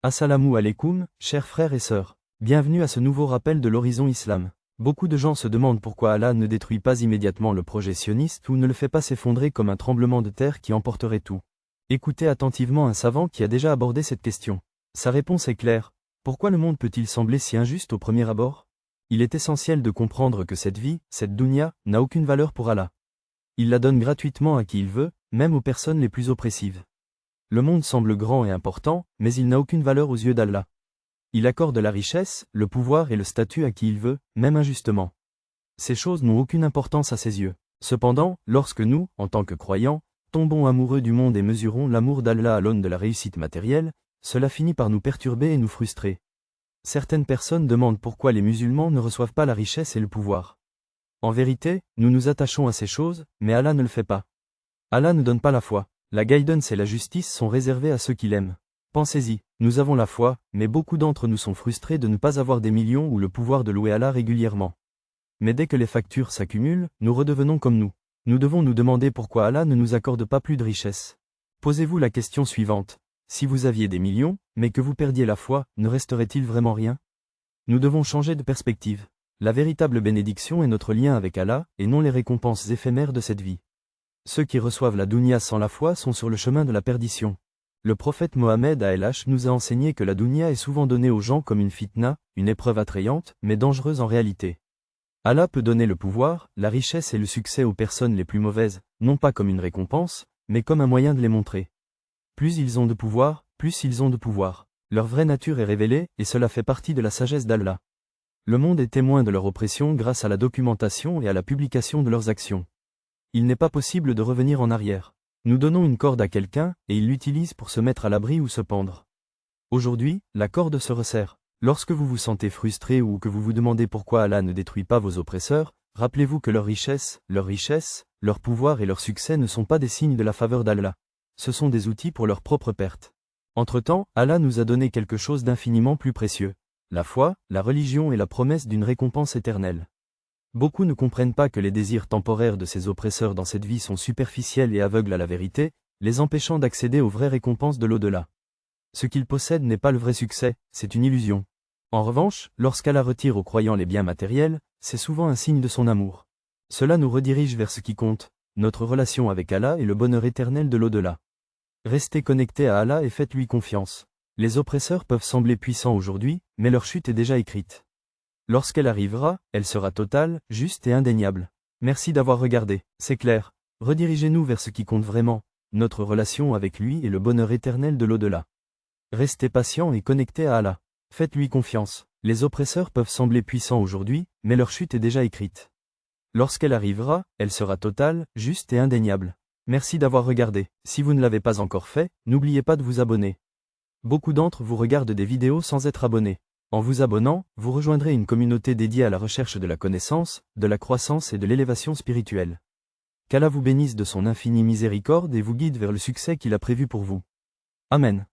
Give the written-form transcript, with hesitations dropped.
Assalamu alaikum, chers frères et sœurs. Bienvenue à ce nouveau rappel de l'horizon islam. Beaucoup de gens se demandent pourquoi Allah ne détruit pas immédiatement le projet sioniste ou ne le fait pas s'effondrer comme un tremblement de terre qui emporterait tout. Écoutez attentivement un savant qui a déjà abordé cette question. Sa réponse est claire. Pourquoi le monde peut-il sembler si injuste au premier abord? Il est essentiel de comprendre que cette vie, cette dunya, n'a aucune valeur pour Allah. Il la donne gratuitement à qui il veut, même aux personnes les plus oppressives. Le monde semble grand et important, mais il n'a aucune valeur aux yeux d'Allah. Il accorde la richesse, le pouvoir et le statut à qui il veut, même injustement. Ces choses n'ont aucune importance à ses yeux. Cependant, lorsque nous, en tant que croyants, tombons amoureux du monde et mesurons l'amour d'Allah à l'aune de la réussite matérielle, cela finit par nous perturber et nous frustrer. Certaines personnes demandent pourquoi les musulmans ne reçoivent pas la richesse et le pouvoir. En vérité, nous nous attachons à ces choses, mais Allah ne le fait pas. Allah ne donne pas la foi. La guidance et la justice sont réservées à ceux qui l'aiment. Pensez-y, nous avons la foi, mais beaucoup d'entre nous sont frustrés de ne pas avoir des millions ou le pouvoir de louer Allah régulièrement. Mais dès que les factures s'accumulent, nous redevenons comme nous. Nous devons nous demander pourquoi Allah ne nous accorde pas plus de richesse. Posez-vous la question suivante. Si vous aviez des millions, mais que vous perdiez la foi, ne resterait-il vraiment rien? Nous devons changer de perspective. La véritable bénédiction est notre lien avec Allah, et non les récompenses éphémères de cette vie. Ceux qui reçoivent la dunya sans la foi sont sur le chemin de la perdition. Le prophète Mohammed nous a enseigné que la dunya est souvent donnée aux gens comme une fitna, une épreuve attrayante, mais dangereuse en réalité. Allah peut donner le pouvoir, la richesse et le succès aux personnes les plus mauvaises, non pas comme une récompense, mais comme un moyen de les montrer. Plus ils ont de pouvoir, plus ils ont de pouvoir. Leur vraie nature est révélée, et cela fait partie de la sagesse d'Allah. Le monde est témoin de leur oppression grâce à la documentation et à la publication de leurs actions. Il n'est pas possible de revenir en arrière. Nous donnons une corde à quelqu'un, et il l'utilise pour se mettre à l'abri ou se pendre. Aujourd'hui, la corde se resserre. Lorsque vous vous sentez frustré ou que vous vous demandez pourquoi Allah ne détruit pas vos oppresseurs, rappelez-vous que leur richesse, leur pouvoir et leur succès ne sont pas des signes de la faveur d'Allah. Ce sont des outils pour leur propre perte. Entre-temps, Allah nous a donné quelque chose d'infiniment plus précieux. La foi, la religion et la promesse d'une récompense éternelle. Beaucoup ne comprennent pas que les désirs temporaires de ces oppresseurs dans cette vie sont superficiels et aveugles à la vérité, les empêchant d'accéder aux vraies récompenses de l'au-delà. Ce qu'ils possèdent n'est pas le vrai succès, c'est une illusion. En revanche, lorsqu'Allah retire aux croyants les biens matériels, c'est souvent un signe de son amour. Cela nous redirige vers ce qui compte, notre relation avec Allah et le bonheur éternel de l'au-delà. Restez connectés à Allah et faites-lui confiance. Les oppresseurs peuvent sembler puissants aujourd'hui, mais leur chute est déjà écrite. Lorsqu'elle arrivera, elle sera totale, juste et indéniable. Merci d'avoir regardé, c'est clair. Redirigez-nous vers ce qui compte vraiment, notre relation avec lui et le bonheur éternel de l'au-delà. Restez patient et connectés à Allah. Faites-lui confiance. Les oppresseurs peuvent sembler puissants aujourd'hui, mais leur chute est déjà écrite. Lorsqu'elle arrivera, elle sera totale, juste et indéniable. Merci d'avoir regardé. Si vous ne l'avez pas encore fait, n'oubliez pas de vous abonner. Beaucoup d'entre vous regardent des vidéos sans être abonnés. En vous abonnant, vous rejoindrez une communauté dédiée à la recherche de la connaissance, de la croissance et de l'élévation spirituelle. Qu'Allah vous bénisse de son infinie miséricorde et vous guide vers le succès qu'il a prévu pour vous. Amen.